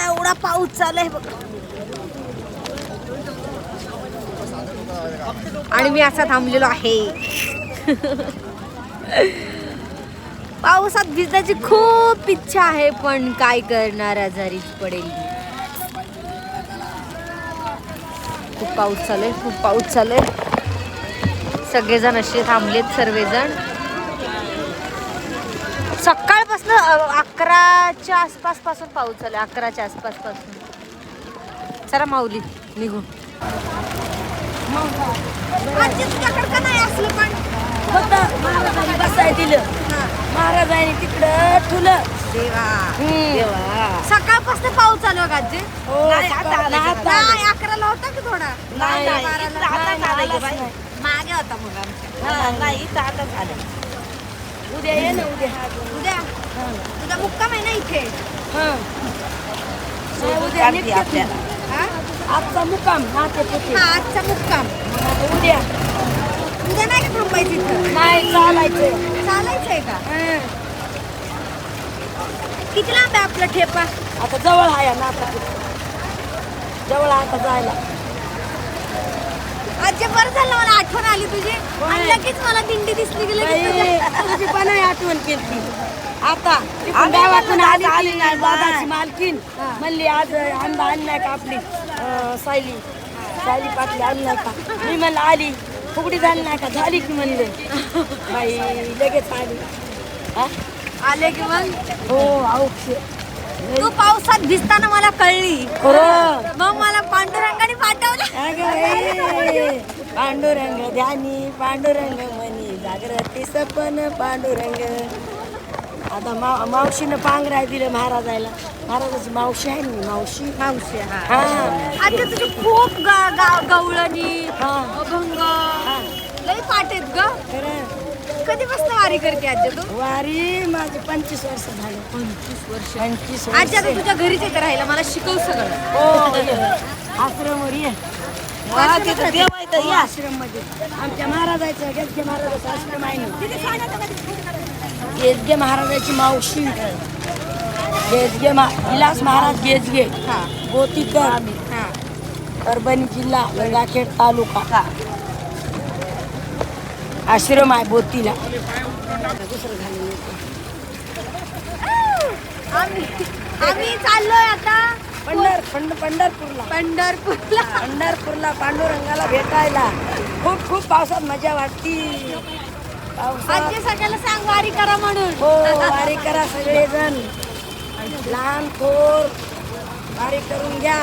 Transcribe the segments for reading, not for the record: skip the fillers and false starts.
आता एवढा पाऊस चालू आहे बघ. आणि मी असा थांबलेलो आहे. पावसात भिजण्याची खूप इच्छा आहे, पण काय करणार, आजारीच पडेल. खूप पाऊस चालू आहे, खूप पाऊस चालू आहे. सगळेजण असे थांबलेत, सर्वजण. सकाळपासून 11च्या आसपास पासून पाऊस चालू आहे. 11च्या आसपास पासून. चला माऊली निघू. आजी तुझ्याकडे का नाही असलं पण होतं महाराजांनी बसाय दिलं. महाराजांनी तिकडं ठुलं. देवा सकाळपासून पाऊस चालू आहे का आजी? नाही 11ला होता की थोडा? नाही, 12ला मागे होता मग आमच्या. नाही आता झालं. उद्या ये ना. उद्या उद्या मुक्काम आहे ना इथे? उद्या निघते आपल्याला. आजचा मुक्काम नातेपुते. आजचा मुक्काम. उद्या उद्या नाही का थांबायचं इथं? नाही चालायचं. चालायचंय का? किती लांब आहे आपला ठेपा? आता जवळ आहे नातेपुते. जवळ आता जायला. आजी बरं झालं मला आठवण आली तुझी. आणि लगेच मला दिंडी दिसली की लगेच तुझी पण आठवण केली. आता गावातून आली नाही बाबाची मालकीन म्हणली आज आंबा आणलाय का आपली सायली पाटली आली नाही का? मी म्हणलं आली. फुगडी झाली नाही का? झाली की म्हणले. बाई लगेच आली. आले की मग हो आहो तू पावसात भिजताना मला कळली. मग मला पांडुरंगाने पाठवलं. पांडुरंग ध्यानी पांडुरंग मनी जागृती सपन पांडुरंग. आता मावशीनं पांघराय दिलं महाराजाला. महाराजाची मावशी आहे ना मावशी. आता तुझे खूप गवळणी अभंग लई पाठ आहेत ग. कधीपासून वारी करते आजी तू? वारी माझे 25 वर्ष झाले. 25 वर्ष. आजी आता तुझ्या घरीच येते राहायला, मला शिकव सगळं. हो आश्रमवर ये. आश्रम मध्ये आमच्या महाराजाचं गेजगे महाराजाचं आश्रम आहे ना. गेजगे महाराजाची मावशी गेजगे विलास महाराज गेजगे गोतीकर परभणी जिल्हा गंगाखेड तालुका. आश्रम आहे बोतीला. आम्ही चाललोय आता पंढरपूरला पांडुरंगाला भेटायला. खूप खूप पावसात मजा वाटती. आजी सगळ्याला सांग वारी करा म्हणून. हो वारी करा सगळेजण. लहान थोर वारी करून घ्या.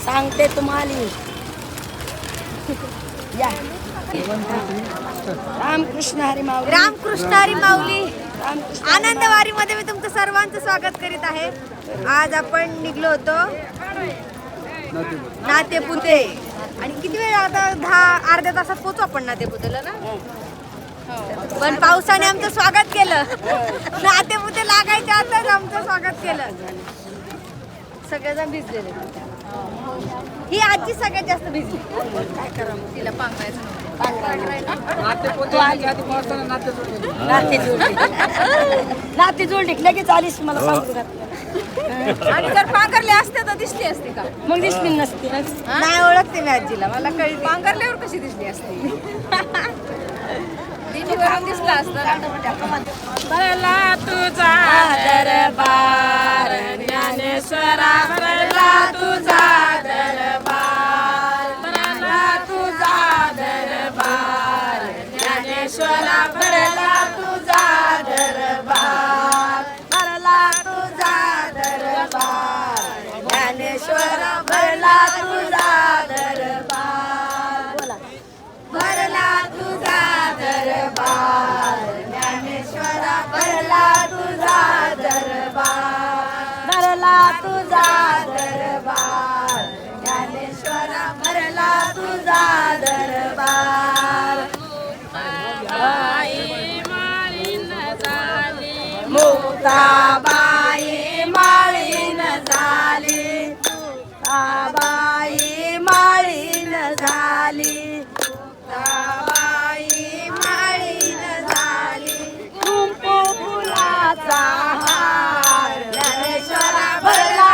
सांगते तुम्हाला. या रामकृष्ण हरी माऊली. रामकृष्ण हरी माऊली. आनंदवारी मध्ये मी तुमचं सर्वांचं स्वागत करीत आहे. आज आपण निघलो होतो नातेपुते. आणि किती वेळ आता 10-अर्ध्या तासात पोहोचू आपण नातेपुतेला ना. पण पावसाने आमचं स्वागत केलं. नातेपुते लागायच्या आताच आमचं स्वागत केलं. सगळेजण भिजलेले. ही आजी सगळ्यात जास्त भिजली. काय करा तिला पांघरायचं. नाते जोडली लगेच आलीस मला सांगतो. आणि जर पांघरले असते तर दिसली असते का? मग दिसली नसते. नाही ओळखते मी आजीला. मला कळली. पांघरल्यावर कशी दिसली असते? दिसला असता. भरला तुझा दरबार ज्ञानेश्वरा. भरला तुझा दरबार. भरला तुझा दरबार ज्ञानेश्वरा. भरला तुझा दरबार. भरला तुझा दरबार ज्ञानेश्वरा. भरला तुझा दरबार. भरला तुझा दरबार ज्ञानेश्वरा. भरला तुझा दरबार. भरला तुझा दरबार ज्ञानेश्वरा. भरला तुझा दरबार. मुक्ताबाई माळीन झाली. मुक्ताबाई माळीन झाली. मुक्ताबाई माळीन झाली. फुलाचा हार ज्ञानेश्वरा. भरला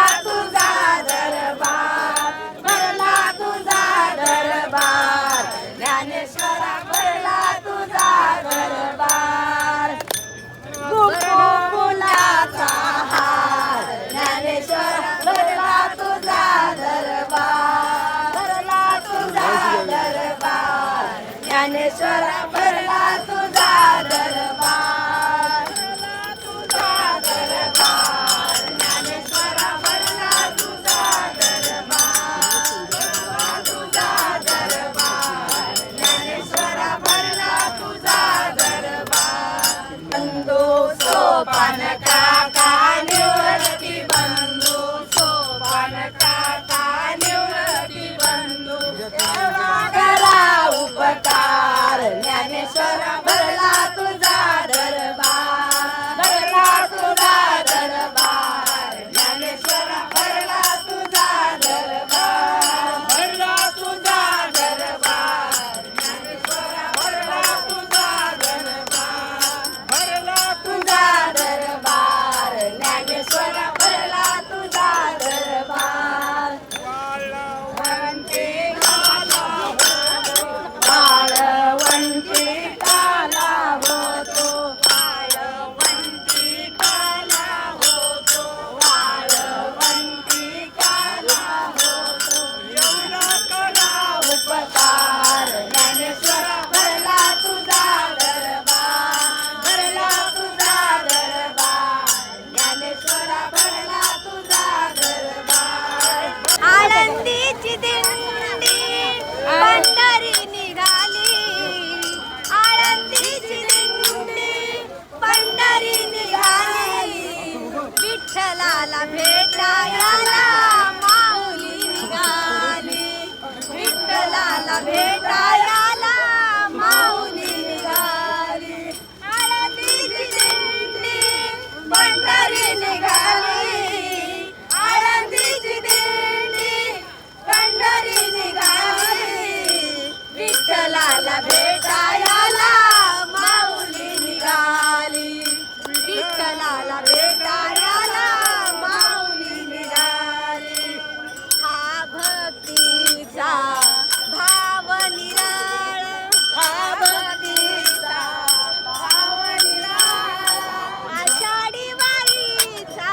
काला होतो वाळवंटी काला होतो वाळवंटी काला होतो एवढा करा उपकार ज्ञानेश्वरा भरला तुझा दरबार भरला तुझा दरबार ज्ञानेश्वरा भरला तुझा दरबार आळंदीची दिंडी पंढरी निघाली आळंदीची दिंडी पंढरी निघाली विठ्ठलाला भेटायला माऊली निघाली विठ्ठलाला भेटायला माऊली निघाली आळंदीची दिंडी पंढरी निघाली आळंदीची दिंडी पंढरी निघाली विठ्ठलाला भेटायला माऊली निघाली विठ्ठलाला भेटायला माऊली निघाली हा भक्तीचा भाव निराळ हा भक्तीचा भाव निराळ आषाढी वारीचा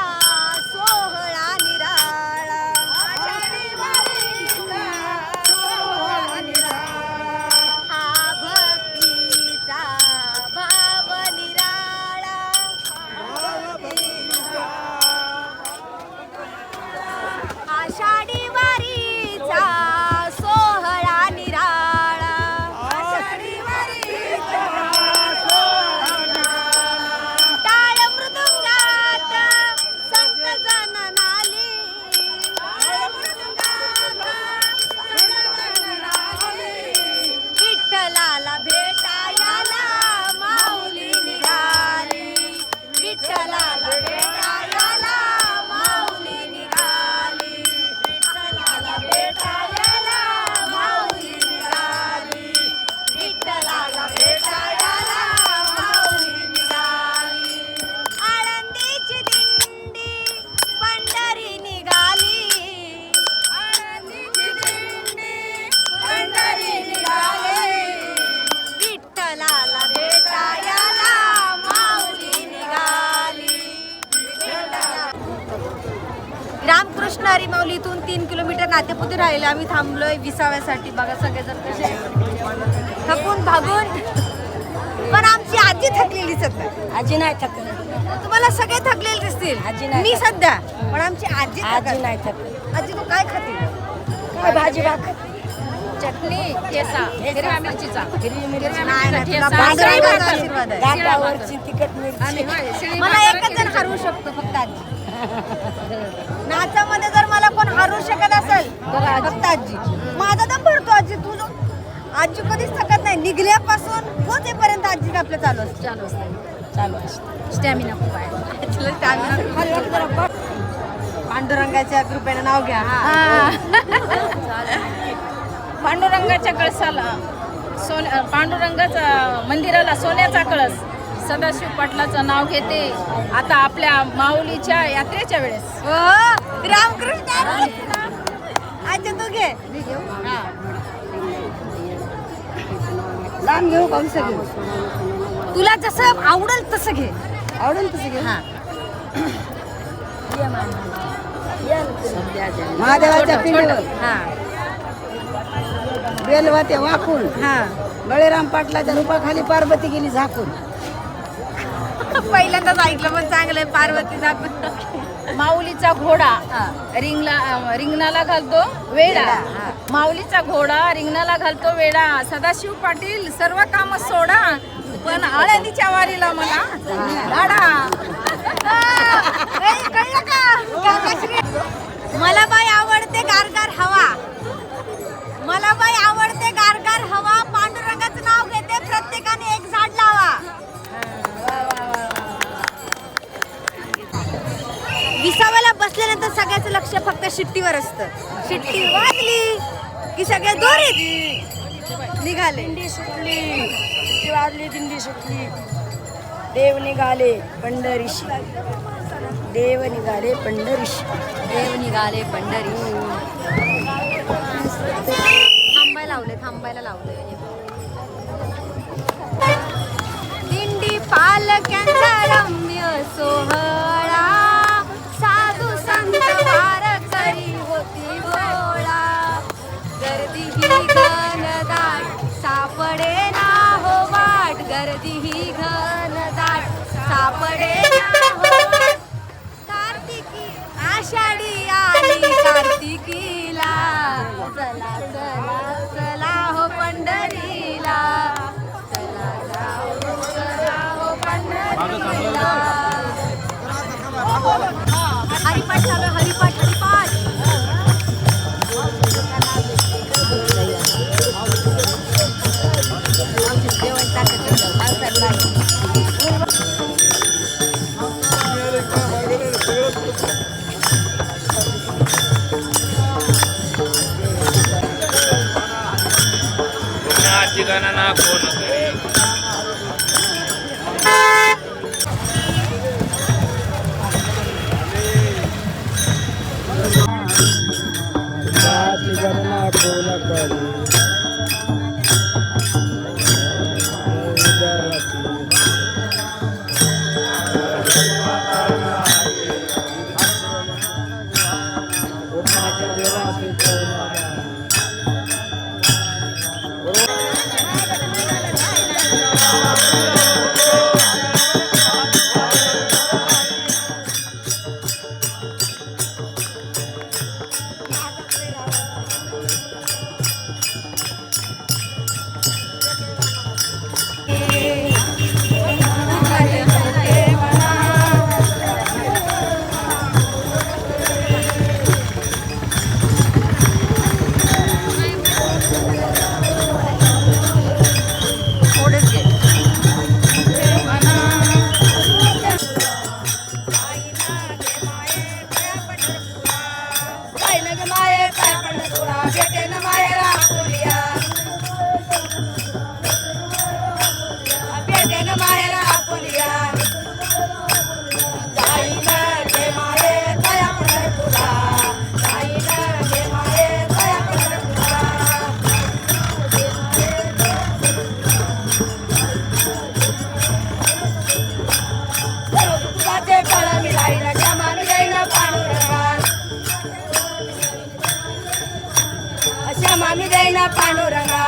सोहळा निराळा आषाढी वारीचा सोहळा निराळा हा भक्तीचा भाव निराळा आषाढी वारीचा सोहळा निराळा आषाढी वारीचा सोहळा टाळ मृदुंगात संत जन नाली टाळ मृदुंगात संत जन नाली विठ्ठलाला भेटायला माऊली निघाली विठ्ठलाला भेटायला माऊली निघाली विठ्ठलाला भेटायला माऊली निघाली विठ्ठलाला भेटायला माऊली निघाली आळंदीची दिंडी पंढरी निघाली आळंदीची दिंडी पंढरी निघाली विठ्ठलाला भेटायला माऊली निघाली रामकृष्ण हरी माऊली इथून 3 किलोमीटर नातेपुते राहिले आम्ही थांबलोय विसाव्यासाठी बघा सगळेजण कसे थकून भागून पण आमची आजी थकलेली सध्या आजी नाही थकत तुम्हाला सगळे थकलेले दिसतील आजी नाही मी सध्या पण आमची आजी आजी थकत. नाही थकत आजी तू काय खाते काय भाजी भाकर चटणी ठेचा हिरव्या मिरचीचा हिरवी मिरची नाही नाही, तुला ठेचा, पांडुरंगाचा शिळी भाकर. आशीर्वाद आहे घाटावरची तिखट मिरची मला एकच जण हरवू शकतो फक्त आजी नाचामध्ये जर मला कोण हरवू शकत असेल फक्त आजी माझा दम भरतो आजी तू आजी कधीच थकत नाही निघल्यापासून पोहोचेपर्यंत आजी आपलं चालू असतं चालू असतं स्टॅमिना खूप आहे पांडुरंगाच्या कृपेने नाव घ्या पांडुरंगाच्या कळसाला पांडुरंगाचा मंदिराला सोन्याचा कळस सदाशिव पाटलाचं नाव घेते आता आपल्या माऊलीच्या यात्रेच्या वेळेस हो रामकृष्ण आजी तू घे लांब घेऊ कमसे घेऊ तुला जसं आवडेल तसं घे आवडेल तसं घेऊ हा महादेवाच्या पिंडीवर हा बेलवाते वाकून हा बळीराम पाटलाच्या रूपाखाली पार्वती गेली झाकून पहिल्यांदाच ऐकलं पण चांगलंय पार्वती दाखवून माऊलीचा घोडा हा. रिंगणाला घालतो वेडा हा. माऊलीचा घोडा रिंगणाला घालतो वेडा सदाशिव पाटील सर्व काम सोडा पण आळंदीच्या वारीला मला लाडा कळलं का मला बाई आवडते गारगार हवा मला बाई आवडते गारगार हवा पांडुरंगाचं नाव घेते प्रत्येकाने एक झाड लावा विसाव्याला बसल्यानंतर सगळ्याचं लक्ष फक्त शिट्टीवर असतं शिट्टी वाजली की सगळे दोरीत निघाले दिंडी सुटली शिट्टी वाजली दिंडी सुटली देव निघाले पंढरीशी देव निघाले पंढरीशी देव निघाले पंढरी थांबायला लावले गर्दी ही घन दाट सापडे कार्तिकी आषाढी आली कार्तिकीला चला चला चला हो पंढरीला चला हो पंढरीला हरिपाठ चालू आहे, हरिपाठ हरिपाठ ठिकाणा कोण करे मामी जाईना पांडुरंगा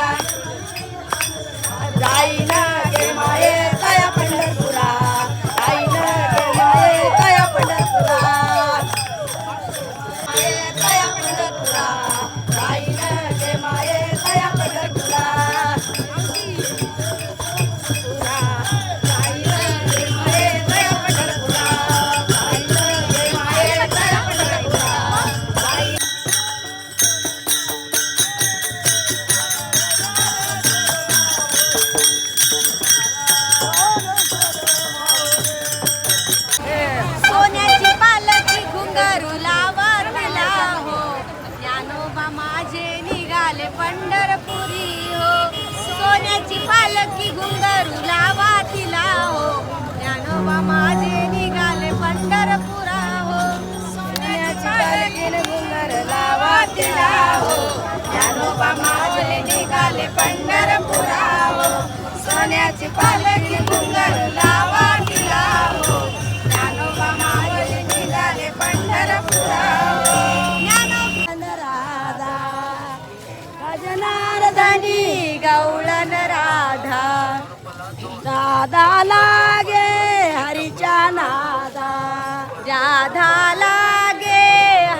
जाईना गे माये तया पंढरपुरा जाईना गे माये तया पंढरपुरा तया पंढरपुरा जाईना गे माये तया पंढरपुरा जाईना गे माये तया पंढरपुरा जाईना गे माये तया पंढरपुरा सोन्याची पालखी घुंगरू लावला हो ज्ञानोबा माझे निघाले पंढरपुरी हो सोन्याची पालखी घुंगरू लावा तिला हो ज्ञानोबा माझे निघाले पंढरपुरा हो सोन्याची पालखी घुंगर लावा तिला हो ज्ञानोबा माझे निघाले पंढरपुरा हो सोन्याची पालखी घुंगर लावा तिला हो ज्ञानोबा माझे निघाले पंढरपुरा राधा गजनार्दनी गवळण राधा राधा लागे हरीच्या नादा राधा लागे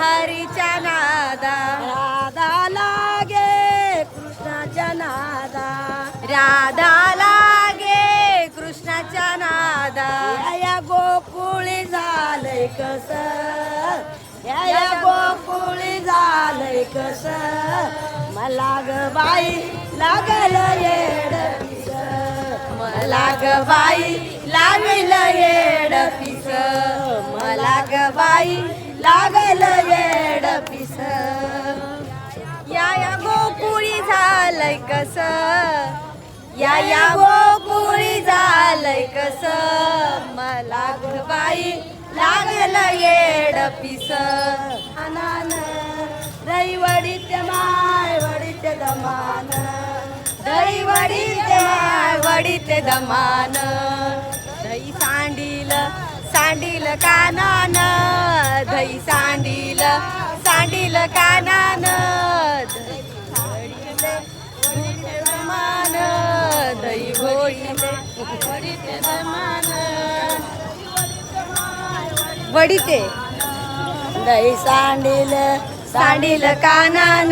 हरीच्या नादा राधा लागे कृष्णाच्या नादा राधा लागे कृष्णाच्या नादा या गोकुळी झालंय कस या गोकुळी झालंय कस मला ग बाई लागल येड पिस मला ग बाई लागल येड पिस मला ग बाई लागल येड पिस या गोकुळी झालंय कस या गोकुळी झालंय कस मला ग बाई लागल येड पिस अनान रई वडीत माय वडीत दमान दही वडीत माय वडीत दमान दही सांडील सांडील कानान दही सांडील सांडील कानान दही वडीत दमान दही वडीते वडीते दमान वडीते दही सांडील सांडील कानान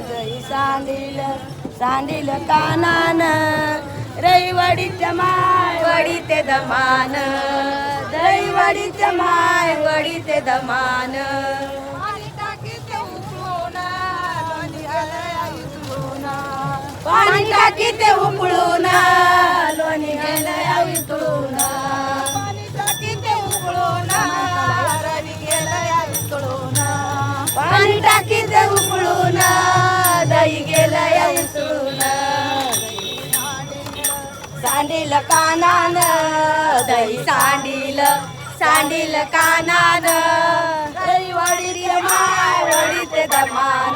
दही सांडील सांडील कानान रई वडीच्या माय वडीते दमान दही वडीच्या माय वडीते दमान पाणी टाकी ते उकळून लोणी गेलं वितळून पाणी टाकी ते उकळून रवी गेलं वितळून पाणी टाकी ते उकळून दही गेलं वितळून सांडील कानान दही सांडील सांडील कानान दही वडीते माय वडीते दमान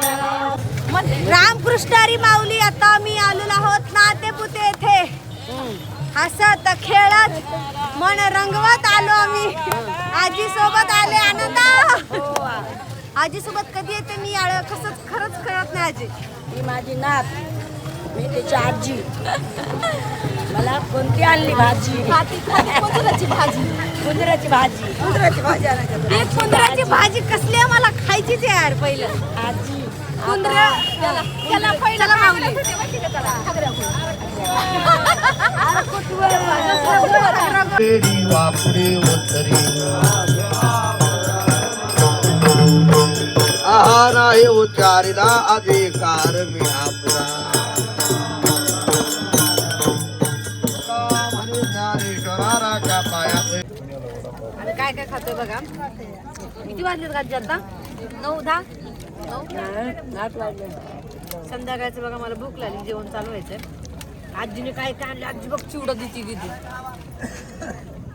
रामकृष्णारी माऊली आता मी आलेलो आहोत नातेपुते येथे हसत खेळत मन रंगवत आलो आम्ही आजी सोबत आले आनंद आजी सोबत कधी येते मी खरंच कळत नाही आजी ही माझी नात मी त्याची आजी मला कोणती आणली भाजी कुंदराची भाजी कुंदराची भाजी कुंदराची भाजी ही कुंदराची भाजी कसली आहे मला खायचीच आहे यार पहिलं आजी कुंदरा त्याला पहिला माऊली पेढी वापडे उतरी आहार आहे उच्चारिला अधिकार मी आपला ज्ञानेश्वराच्या पायात आणि काय काय खातोय बघा किती वाजलेत गाजी आता 9-10 संध्याकाळचं बघा मला भूक लागली जेवण चालू व्हायचंय आजीने काय काय आणलं आजी बघ चिवडा देते किती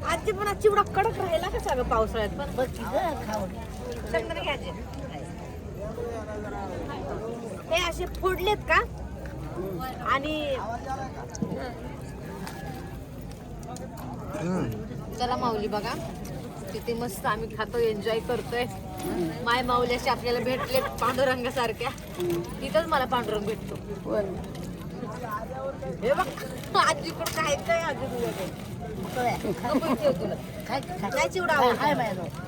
आजी पण आज चिवडा कडक राहिला का सगळं पावसाळ्यात पण बघ समजा घ्यायचे हे असे फोडलेत का आणि चला माऊली बघा किती मस्त आम्ही खातो एन्जॉय करतोय माय माऊल्याशी आपल्याला भेटले पांडुरंग सारख्या तिथंच मला पांडुरंग भेटतो हे बघ आजी पण काय काय आजी तुझ्याकडे तुला काय चिवडा आवडतो